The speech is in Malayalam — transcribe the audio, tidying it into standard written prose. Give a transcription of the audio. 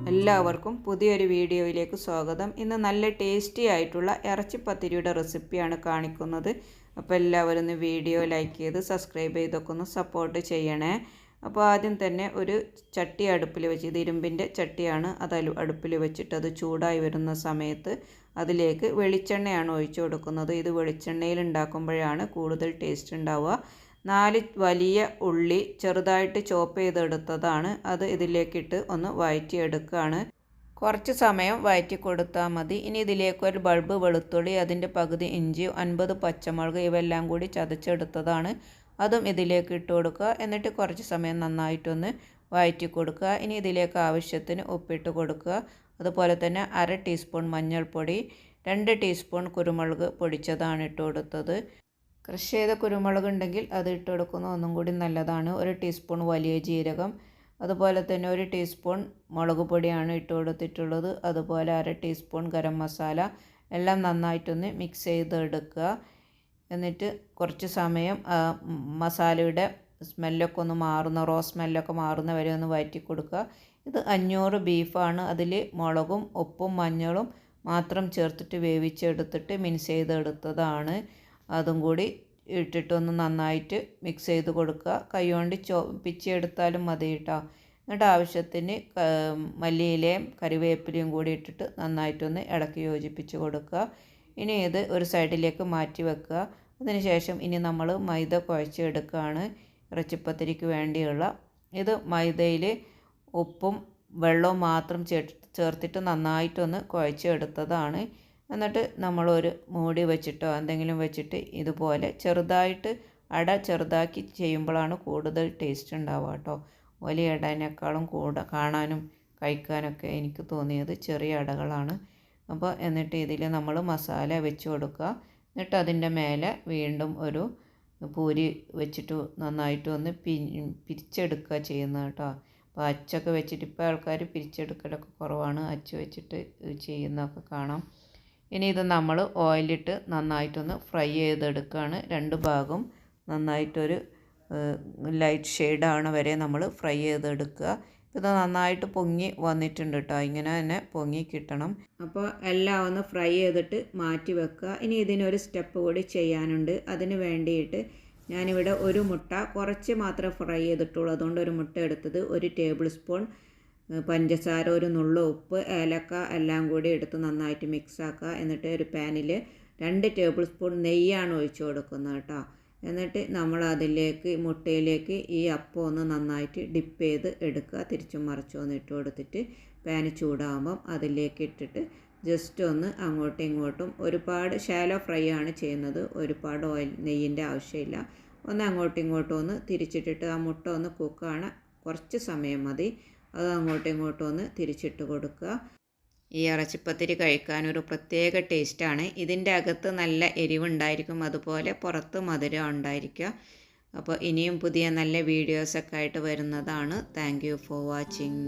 എല്ലാവർക്കും പുതിയൊരു വീഡിയോയിലേക്ക് സ്വാഗതം. ഇന്ന് നല്ല ടേസ്റ്റി ആയിട്ടുള്ള ഇറച്ചിപ്പത്തിരിയുടെ റെസിപ്പിയാണ് കാണിക്കുന്നത്. അപ്പോൾ എല്ലാവരും ഒന്ന് വീഡിയോ ലൈക്ക് ചെയ്ത് സബ്സ്ക്രൈബ് ചെയ്തൊക്കെ ഒന്ന് സപ്പോർട്ട് ചെയ്യണേ. അപ്പോൾ ആദ്യം തന്നെ ഒരു ചട്ടി അടുപ്പിൽ വെച്ച്, ഇത് ഇരുമ്പിൻ്റെ ചട്ടിയാണ്, അത് അടുപ്പിൽ വെച്ചിട്ട് അത് ചൂടായി വരുന്ന സമയത്ത് അതിലേക്ക് വെളിച്ചെണ്ണയാണ് ഒഴിച്ചു കൊടുക്കുന്നത്. ഇത് വെളിച്ചെണ്ണയിൽ ഉണ്ടാക്കുമ്പോഴാണ് കൂടുതൽ ടേസ്റ്റ് ഉണ്ടാവുക. 4 വലിയ ഉള്ളി ചെറുതായിട്ട് ചോപ്പ് ചെയ്തെടുത്തതാണ്. അത് ഇതിലേക്കിട്ട് ഒന്ന് വഴറ്റിയെടുക്കുകയാണ്. കുറച്ച് സമയം വഴറ്റി കൊടുത്താൽ മതി. ഇനി ഇതിലേക്ക് ഒരു ബൾബ് വെളുത്തുള്ളി, അതിൻ്റെ പകുതി ഇഞ്ചി, 50 പച്ചമുളക് ഇവയെല്ലാം കൂടി ചതച്ചെടുത്തതാണ്. അതും ഇതിലേക്ക് ഇട്ട് കൊടുക്കുക. എന്നിട്ട് കുറച്ച് സമയം നന്നായിട്ടൊന്ന് വഴറ്റി കൊടുക്കുക. ഇനി ഇതിലേക്ക് ആവശ്യത്തിന് ഉപ്പിട്ട് കൊടുക്കുക. അതുപോലെ തന്നെ 1/2 ടീസ്പൂൺ മഞ്ഞൾപ്പൊടി, 2 ടീസ്പൂൺ കുരുമുളക് പൊടിച്ചതാണ് ഇട്ട് കൊടുത്തത്. ക്രഷ് ചെയ്ത കുരുമുളക് ഉണ്ടെങ്കിൽ അത് ഇട്ട് കൊടുക്കുന്നത് ഒന്നും കൂടി നല്ലതാണ്. 1 ടീസ്പൂൺ വലിയ ജീരകം, അതുപോലെ തന്നെ 1 ടീസ്പൂൺ മുളക് പൊടിയാണ് ഇട്ട് കൊടുത്തിട്ടുള്ളത്. അതുപോലെ 1/2 ടീസ്പൂൺ ഗരം മസാല, എല്ലാം നന്നായിട്ടൊന്ന് മിക്സ് ചെയ്തെടുക്കുക. എന്നിട്ട് കുറച്ച് സമയം മസാലയുടെ സ്മെല്ലൊക്കെ ഒന്ന് മാറുന്ന, സ്മെല്ലൊക്കെ മാറുന്ന വരെ ഒന്ന് വഴറ്റി കൊടുക്കുക. ഇത് 500 ബീഫാണ്. അതിൽ മുളകും ഉപ്പും മഞ്ഞളും മാത്രം ചേർത്തിട്ട് വേവിച്ചെടുത്തിട്ട് മിക്സ് ചെയ്തെടുത്തതാണ്. അതും കൂടി ഇട്ടിട്ടൊന്ന് നന്നായിട്ട് മിക്സ് ചെയ്ത് കൊടുക്കുക. കൈകൊണ്ട് പിച്ചിയെടുത്താലും മതി കേട്ടോ. എന്നിട്ട് ആവശ്യത്തിന് മല്ലിയിലയും കറിവേപ്പിലയും കൂടി ഇട്ടിട്ട് നന്നായിട്ടൊന്ന് ഇളക്കി യോജിപ്പിച്ച് കൊടുക്കുക. ഇനി ഇത് ഒരു സൈഡിലേക്ക് മാറ്റി വെക്കുക. അതിനുശേഷം ഇനി നമ്മൾ മൈദ കുഴച്ചെടുക്കുകയാണ് ഇറച്ചിപ്പത്തിരിക്ക് വേണ്ടിയുള്ള. ഇത് മൈദയിൽ ഉപ്പും വെള്ളവും മാത്രം ചേർത്തിട്ട് നന്നായിട്ടൊന്ന് കുഴച്ചെടുത്തതാണ്. എന്നിട്ട് നമ്മളൊരു മൂടി വെച്ചിട്ടോ എന്തെങ്കിലും വെച്ചിട്ട് ഇതുപോലെ ചെറുതായിട്ട് ചെറുതാക്കി ചെയ്യുമ്പോഴാണ് കൂടുതൽ ടേസ്റ്റ് ഉണ്ടാവുക കേട്ടോ. വലിയ അടേനേക്കാളും കാണാനും കഴിക്കാനൊക്കെ എനിക്ക് തോന്നിയത് ചെറിയ അടകളാണ്. അപ്പോൾ എന്നിട്ട് ഇതിൽ നമ്മൾ മസാല വെച്ച് കൊടുക്കുക. എന്നിട്ട് അതിൻ്റെ മേലെ വീണ്ടും ഒരു പൂരി വെച്ചിട്ട് നന്നായിട്ട് ഒന്ന് പിരിച്ചെടുക്കുക ചെയ്യുന്നത് കേട്ടോ. അപ്പോൾ അച്ചൊക്കെ വെച്ചിട്ട് ഇപ്പോൾ ആൾക്കാർ പിരിച്ചെടുക്കലൊക്കെ കുറവാണ്, അച്ച് വെച്ചിട്ട് ചെയ്യുന്നതൊക്കെ കാണാം. ഇനി ഇത് നമ്മൾ ഓയിലിട്ട് നന്നായിട്ടൊന്ന് ഫ്രൈ ചെയ്തെടുക്കുകയാണ്. 2 ഭാഗം നന്നായിട്ടൊരു ലൈറ്റ് ഷെയ്ഡാണ് വരെ നമ്മൾ ഫ്രൈ ചെയ്തെടുക്കുക. ഇത് നന്നായിട്ട് പൊങ്ങി വന്നിട്ടുണ്ട് കേട്ടോ. ഇങ്ങനെ തന്നെ പൊങ്ങി കിട്ടണം. അപ്പോൾ എല്ലാം ഒന്ന് ഫ്രൈ ചെയ്തിട്ട് മാറ്റി വെക്കുക. ഇനി ഇതിനൊരു സ്റ്റെപ്പ് കൂടി ചെയ്യാനുണ്ട്. അതിന് വേണ്ടിയിട്ട് ഞാനിവിടെ ഒരു മുട്ട കുറച്ച് മാത്രം ഫ്രൈ ചെയ്തിട്ടുള്ളൂ. അതുകൊണ്ട് ഒരു മുട്ട എടുത്തത്, 1 ടേബിൾ സ്പൂൺ പഞ്ചസാര, 1 നുള്ളു ഉപ്പ്, ഏലക്ക എല്ലാം കൂടി എടുത്ത് നന്നായിട്ട് മിക്സ് ആക്കുക. എന്നിട്ട് ഒരു പാനിൽ 2 ടേബിൾ സ്പൂൺ നെയ്യാണ് ഒഴിച്ചു കൊടുക്കുന്നത് കേട്ടോ. എന്നിട്ട് നമ്മൾ അതിലേക്ക് മുട്ടയിലേക്ക് ഈ അപ്പം ഒന്ന് നന്നായിട്ട് ഡിപ്പ് ചെയ്ത് എടുക്കുക. തിരിച്ചും മറിച്ചും ഒന്ന് ഇട്ട് കൊടുത്തിട്ട് പാന് ചൂടാകുമ്പം അതിലേക്ക് ഇട്ടിട്ട് ജസ്റ്റ് ഒന്ന് അങ്ങോട്ടും ഇങ്ങോട്ടും, ഒരുപാട് ഷാലോ ഫ്രൈ ആണ് ചെയ്യുന്നത്, ഒരുപാട് നെയ്യിൻ്റെ ആവശ്യമില്ല. ഒന്ന് അങ്ങോട്ടും ഇങ്ങോട്ടും ഒന്ന് തിരിച്ചിട്ടിട്ട് ആ മുട്ട ഒന്ന് കുക്കാണ്, കുറച്ച് സമയം മതി. അത് അങ്ങോട്ടും ഇങ്ങോട്ടും ഒന്ന് തിരിച്ചിട്ട് കൊടുക്കുക. ഈ ഇറച്ചിപ്പത്തിരി കഴിക്കാനൊരു പ്രത്യേക ടേസ്റ്റാണ്. ഇതിൻ്റെ അകത്ത് നല്ല എരിവുണ്ടായിരിക്കും, അതുപോലെ പുറത്ത് മധുരം ഉണ്ടായിരിക്കുക. അപ്പോൾ ഇനിയും പുതിയ നല്ല വീഡിയോസൊക്കെ ആയിട്ട് വരുന്നതാണ്. Thank you for watching.